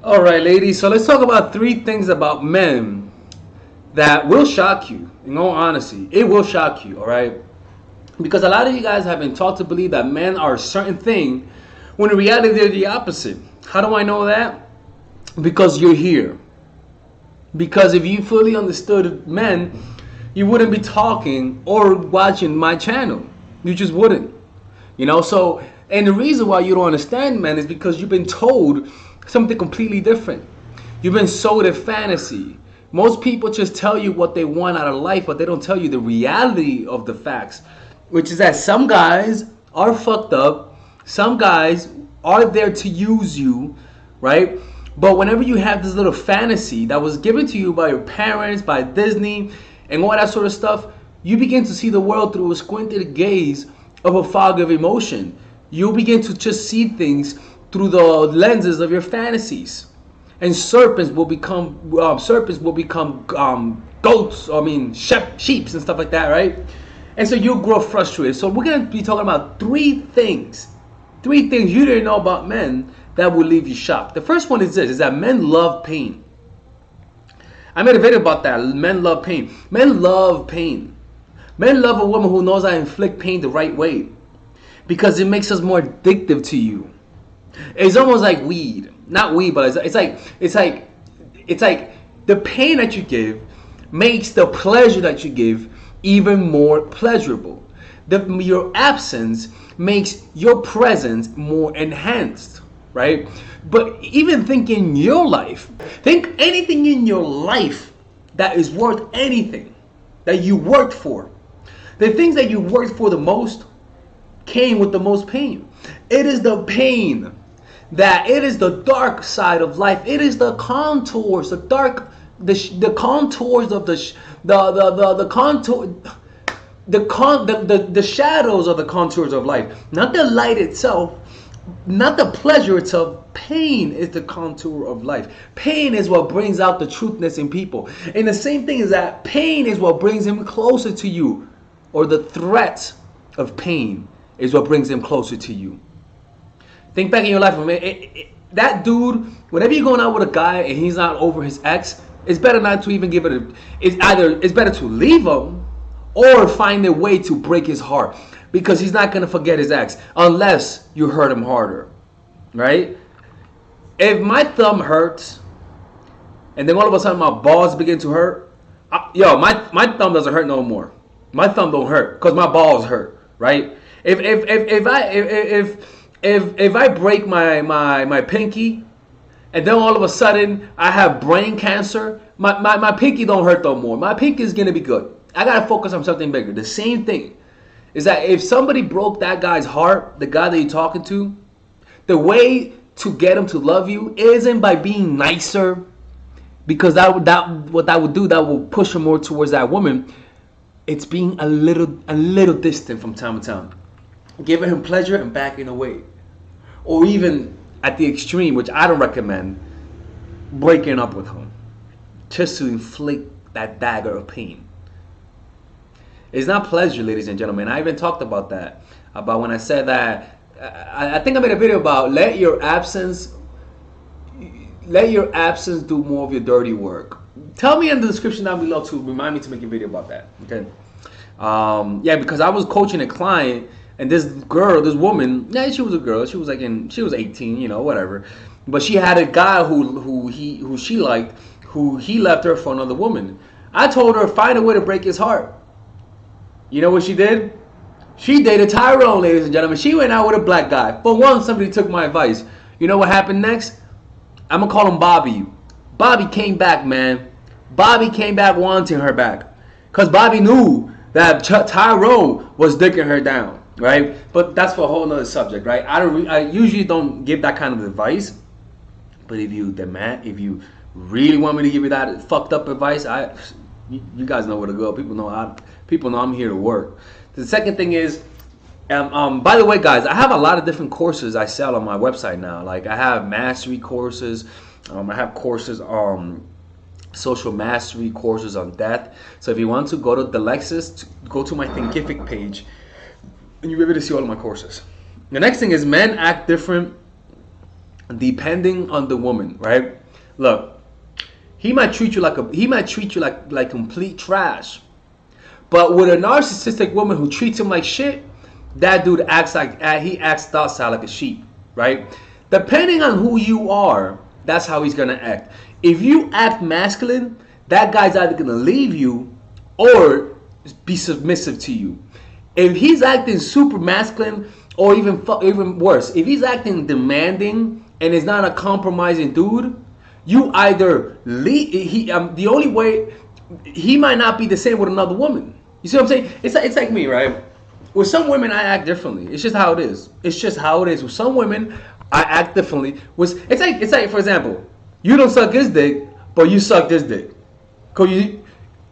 All right, ladies. So let's talk about three things about men that will shock you. In all honesty, it will shock you. All right, because a lot of you guys have been taught to believe that men are a certain thing, when in reality they're the opposite. How do I know that? Because you're here. Because if you fully understood men, you wouldn't be talking or watching my channel. You just wouldn't. So, and the reason why you don't understand men is because you've been told something completely different. You've been sold a fantasy. Most people just tell you what they want out of life, but they don't tell you the reality of the facts, which is that some guys are fucked up. Some guys are there to use you, right? But whenever you have this little fantasy that was given to you by your parents, by Disney, and all that sort of stuff, you begin to see the world through a squinted gaze of a fog of emotion. You begin to just see things through the lenses of your fantasies, and serpents will become goats. Sheeps and stuff like that, right? And so you'll grow frustrated. So we're gonna be talking about three things you didn't know about men that will leave you shocked. The first one is this: is that men love pain. I made a video about that. Men love pain. Men love pain. Men love a woman who knows how to inflict pain the right way, because it makes us more addictive to you. It's almost like weed, not weed, but it's like the pain that you give makes the pleasure that you give even more pleasurable. Your absence makes your presence more enhanced, right? But even think in your life, think anything in your life that is worth anything that you worked for. The things that you worked for the most came with the most pain. It is the pain that it is the dark side of life. It is the contours, the contours of the shadows of the contours of life. Not the light itself, not the pleasure itself. Pain is the contour of life. Pain is what brings out the truthness in people. And the same thing is that pain is what brings him closer to you, or the threat of pain is what brings him closer to you. Think back in your life, man. That dude, whenever you're going out with a guy and he's not over his ex, it's better not to even give it it's better to leave him or find a way to break his heart, because he's not going to forget his ex unless you hurt him harder, right? If my thumb hurts and then all of a sudden my balls begin to hurt, my thumb doesn't hurt no more. My thumb don't hurt because my balls hurt, right? If I break my pinky and then all of a sudden I have brain cancer, my pinky don't hurt no more. My pinky is gonna be good. I gotta focus on something bigger. The same thing is that if somebody broke that guy's heart, the guy that you're talking to, the way to get him to love you isn't by being nicer, because what that would do, that will push him more towards that woman. It's being a little distant from time to time, giving him pleasure and backing away, or even at the extreme, which I don't recommend, breaking up with him just to inflict that dagger of pain. It's not pleasure, ladies and gentlemen. I even talked about that, about when I said that. I think I made a video about let your absence do more of your dirty work. Tell me in the description down below to remind me to make a video about that. Okay. Because I was coaching a client, and this woman, she was a girl. She was 18, whatever. But she had a guy who she liked, who he left her for another woman. I told her, find a way to break his heart. You know what she did? She dated Tyrone, ladies and gentlemen. She went out with a black guy. For once, somebody took my advice. You know what happened next? I'm going to call him Bobby. Bobby came back, man. Bobby came back wanting her back. Because Bobby knew that Tyrone was dicking her down, right? But that's for a whole nother subject, right? I usually don't give that kind of advice. But if you really want me to give you that fucked up advice, you guys know where to go. People know I'm here to work. The second thing is, by the way, guys, I have a lot of different courses I sell on my website now. Like I have mastery courses, I have courses on social mastery, courses on death. So if you want to go to the Lexus, go to my Thinkific page, and you'll be able to see all of my courses. The next thing is men act different depending on the woman, right? Look, he might treat you like complete trash. But with a narcissistic woman who treats him like shit, that dude he acts docile like a sheep, right? Depending on who you are, that's how he's gonna act. If you act masculine, that guy's either gonna leave you or be submissive to you. If he's acting super masculine, or even worse, if he's acting demanding and is not a compromising dude, you either leave. The only way he might not be the same with another woman. You see what I'm saying? It's like me, right? With some women, I act differently. It's just how it is. It's just how it is. With some women, I act differently. It's like for example, you don't suck his dick, but you suck this dick. Cause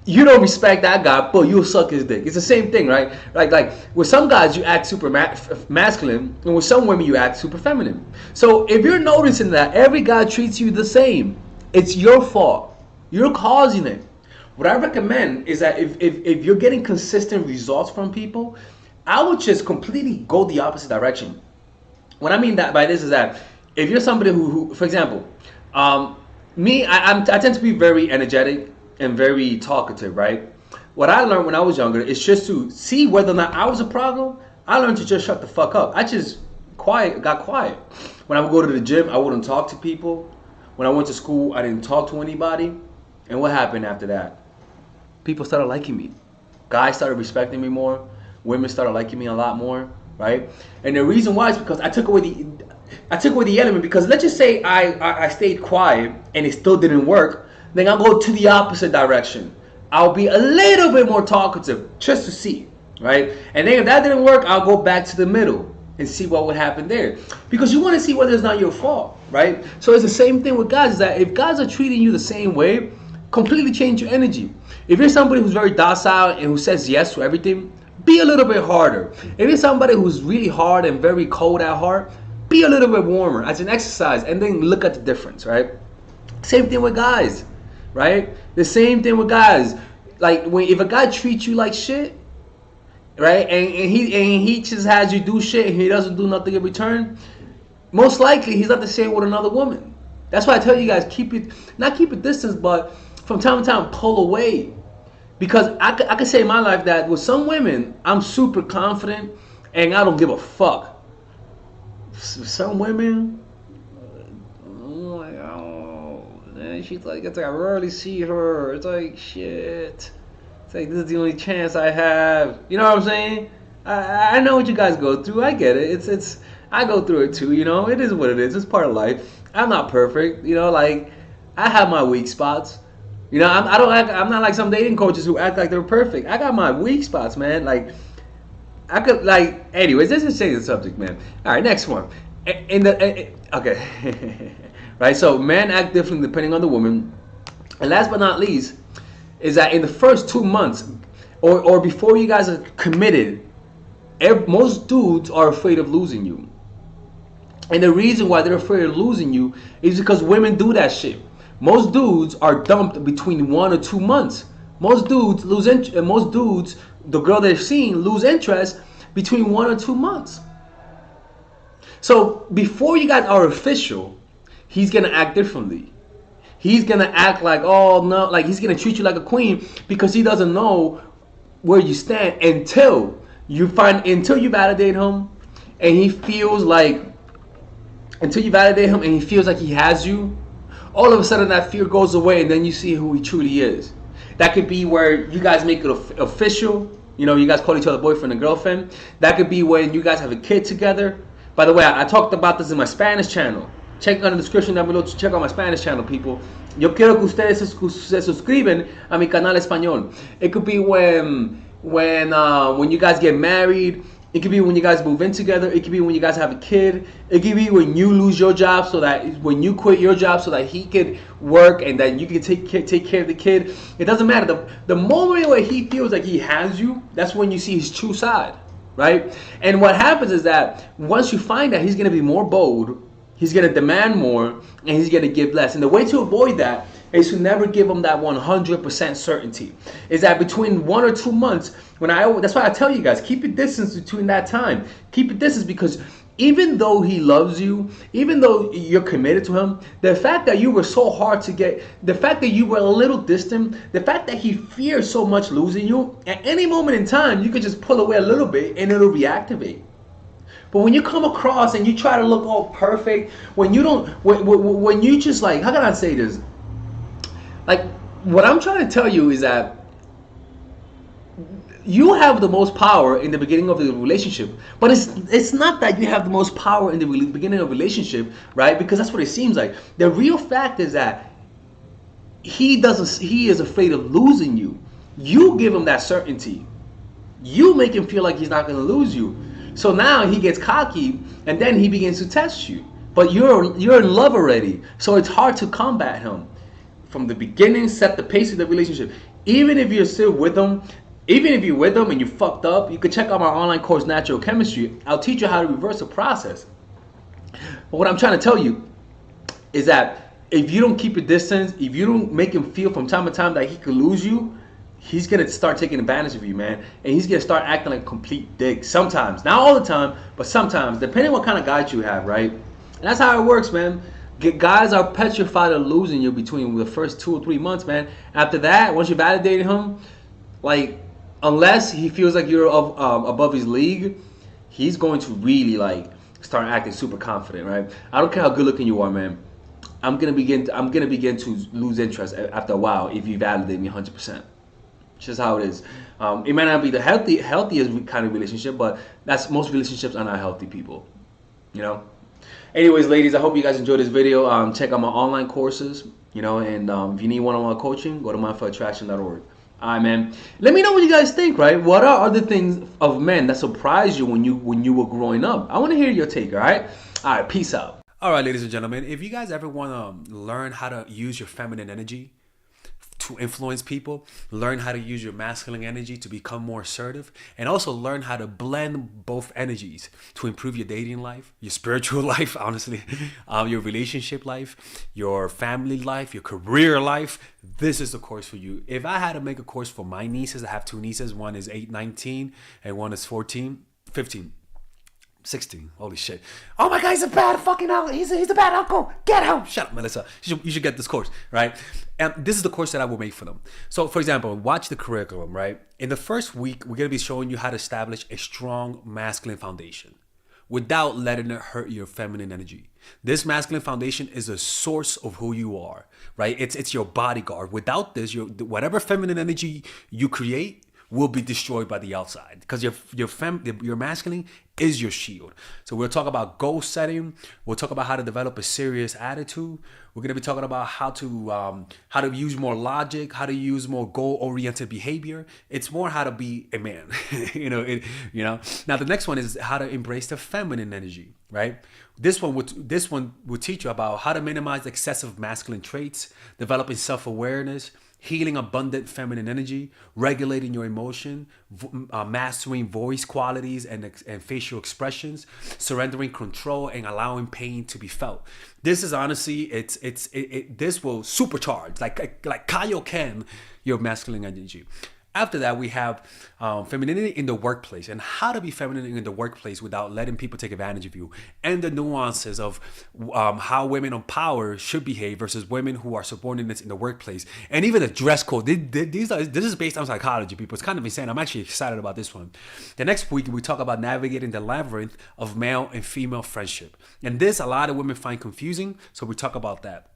you don't respect that guy, but you'll suck his dick. It's the same thing, right? Like with some guys you act super masculine, and with some women you act super feminine. So if you're noticing that every guy treats you the same, it's your fault. You're causing it. What I recommend is that if you're getting consistent results from people, I would just completely go the opposite direction. What I mean that by this is that if you're somebody who for example, I tend to be very energetic and very talkative, right? What I learned when I was younger is just to see whether or not I was a problem. I learned to just shut the fuck up. I just got quiet. When I would go to the gym, I wouldn't talk to people. When I went to school, I didn't talk to anybody. And what happened after that? People started liking me. Guys started respecting me more. Women started liking me a lot more, right? And the reason why is because I took away the element. Because let's just say I stayed quiet and it still didn't work. Then I'll go to the opposite direction. I'll be a little bit more talkative just to see, right? And then if that didn't work, I'll go back to the middle and see what would happen there. Because you want to see whether it's not your fault, right? So it's the same thing with guys, is that if guys are treating you the same way, completely change your energy. If you're somebody who's very docile and who says yes to everything, be a little bit harder. If you're somebody who's really hard and very cold at heart, be a little bit warmer as an exercise, and then look at the difference, right? Same thing with guys, right? The same thing with guys. Like if a guy treats you like shit, right, and he just has you do shit and he doesn't do nothing in return, most likely he's not the same with another woman. That's why I tell you guys, not keep a distance, but from time to time pull away. Because I can say in my life that with some women, I'm super confident and I don't give a fuck. Some women, oh my god, she's like, it's like I rarely see her. It's like, shit. It's like, this is the only chance I have. You know what I'm saying? I know what you guys go through. I get it. It's I go through it too. You know, it is what it is. It's part of life. I'm not perfect. You know, like I have my weak spots. You know, I'm not like some dating coaches who act like they're perfect. I got my weak spots, man. Like, anyways, let's just change the subject, man. All right, next one. Okay. Right, so men act differently depending on the woman. And last but not least, is that in the first 2 months, or before you guys are committed, most dudes are afraid of losing you. And the reason why they're afraid of losing you is because women do that shit. Most dudes are dumped between 1 or 2 months. Most dudes the girl they're seeing, lose interest between 1 or 2 months. So before you guys are official, he's gonna act differently. He's gonna act like, oh no, like he's gonna treat you like a queen because he doesn't know where you stand until you validate him and he feels like he has you. All of a sudden that fear goes away and then you see who he truly is. That could be where you guys make it official. You know, you guys call each other boyfriend and girlfriend. That could be when you guys have a kid together. By the way, I talked about this in my Spanish channel. Check on the description down below to check out my Spanish channel, people. Yo quiero que ustedes se suscriben a mi canal español. It could be when you guys get married. It could be when you guys move in together. It could be when you guys have a kid. It could be when you lose your job, so that when you quit your job, so that he could work and that you can take care of the kid. It doesn't matter. The moment where he feels like he has you, that's when you see his true side, right? And what happens is that once you find that, he's gonna be more bold, he's gonna demand more, and he's gonna give less. And the way to avoid that is to never give him that 100% certainty. Is that between 1 or 2 months, that's why I tell you guys, keep a distance between that time. Keep a distance because even though he loves you, even though you're committed to him, the fact that you were so hard to get, the fact that you were a little distant, the fact that he fears so much losing you, at any moment in time, you could just pull away a little bit and it'll reactivate. But when you come across and you try to look all perfect, when you don't, when you just like, how can I say this? Like, what I'm trying to tell you is that you have the most power in the beginning of the relationship, but it's not that you have the most power in the beginning of a relationship, right? Because that's what it seems like. The real fact is that he is afraid of losing you. You give him that certainty. You make him feel like he's not going to lose you. So now he gets cocky, and then he begins to test you. But you're in love already, so it's hard to combat him. From the beginning, set the pace of the relationship. Even if you're still with him, even if you're with them and you fucked up, you can check out my online course, Natural Chemistry. I'll teach you how to reverse the process. But what I'm trying to tell you is that if you don't keep your distance, if you don't make him feel from time to time that he could lose you, he's going to start taking advantage of you, man. And he's going to start acting like a complete dick. Sometimes. Not all the time, but sometimes. Depending what kind of guys you have, right? And that's how it works, man. Guys are petrified of losing you between the first 2 or 3 months, man. After that, once you validated him, like, unless he feels like you're above his league, he's going to really like start acting super confident, right? I don't care how good looking you are, man. I'm gonna begin to lose interest after a while if you validate me 100%. It's just how it is. It might not be the healthiest kind of relationship, but most relationships are not healthy, people. You know. Anyways, ladies, I hope you guys enjoyed this video. Check out my online courses, you know, and if you need one-on-one coaching, go to mindforattraction.org. All right, man. Let me know what you guys think, right? What are other things of men that surprised you when you were growing up? I want to hear your take, all right? All right, peace out. All right, ladies and gentlemen, if you guys ever want to learn how to use your feminine energy to influence people, learn how to use your masculine energy to become more assertive, and also learn how to blend both energies to improve your dating life, your spiritual life, honestly, your relationship life, your family life, your career life, this is the course for you. If I had to make a course for my nieces, I have 2 nieces, one is 19 and one is 15. 16. Holy shit. Oh my God, he's a bad fucking uncle. He's a bad uncle. Get him. Shut up, Melissa. You should get this course, right? And this is the course that I will make for them. So, for example, watch the curriculum, right? In the first week, we're going to be showing you how to establish a strong masculine foundation without letting it hurt your feminine energy. This masculine foundation is a source of who you are, right? It's your bodyguard. Without this, whatever feminine energy you create will be destroyed by the outside, because your masculine is your shield. So we'll talk about goal setting. We'll talk about how to develop a serious attitude. We're gonna be talking about how to use more logic, how to use more goal-oriented behavior. It's more how to be a man, you know. Now the next one is how to embrace the feminine energy, right? This one will teach you about how to minimize excessive masculine traits, developing self-awareness, healing abundant feminine energy, regulating your emotion, mastering voice qualities and facial expressions, surrendering control, and allowing pain to be felt. This is honestly, this will supercharge, like Kaioken, your masculine energy. After that, we have femininity in the workplace and how to be feminine in the workplace without letting people take advantage of you, and the nuances of how women on power should behave versus women who are subordinates in the workplace, and even the dress code. This is based on psychology, people. It's kind of insane. I'm actually excited about this one. The next week, we talk about navigating the labyrinth of male and female friendship. And this, a lot of women find confusing, so we talk about that.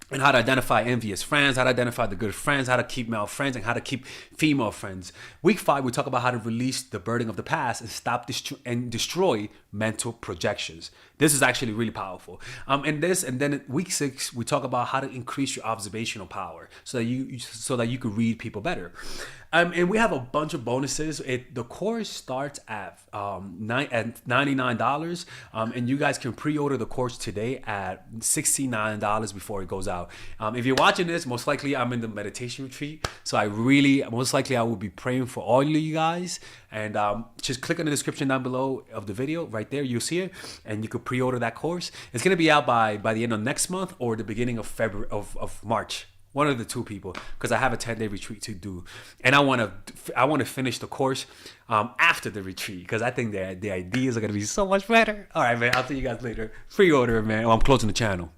And how to identify envious friends, how to identify the good friends, how to keep male friends, and how to keep female friends. Week 5, we talk about how to release the burden of the past and stop and destroy mental projections. This is actually really powerful. And then week 6, we talk about how to increase your observational power so that you could read people better. And we have a bunch of bonuses. The course starts at $99, and you guys can pre-order the course today at $69 before it goes out. If you're watching this, most likely I'm in the meditation retreat, so I will be praying for all of you guys. And just click on the description down below of the video. Right there, you'll see it, and you could pre-order that course. It's gonna be out by the end of next month or the beginning of February of March. One of the two people, because I have a 10-day retreat to do, and I want to finish the course after the retreat, because I think the ideas are gonna be so much better. All right, man. I'll see you guys later. Pre-order, man. Oh, I'm closing the channel.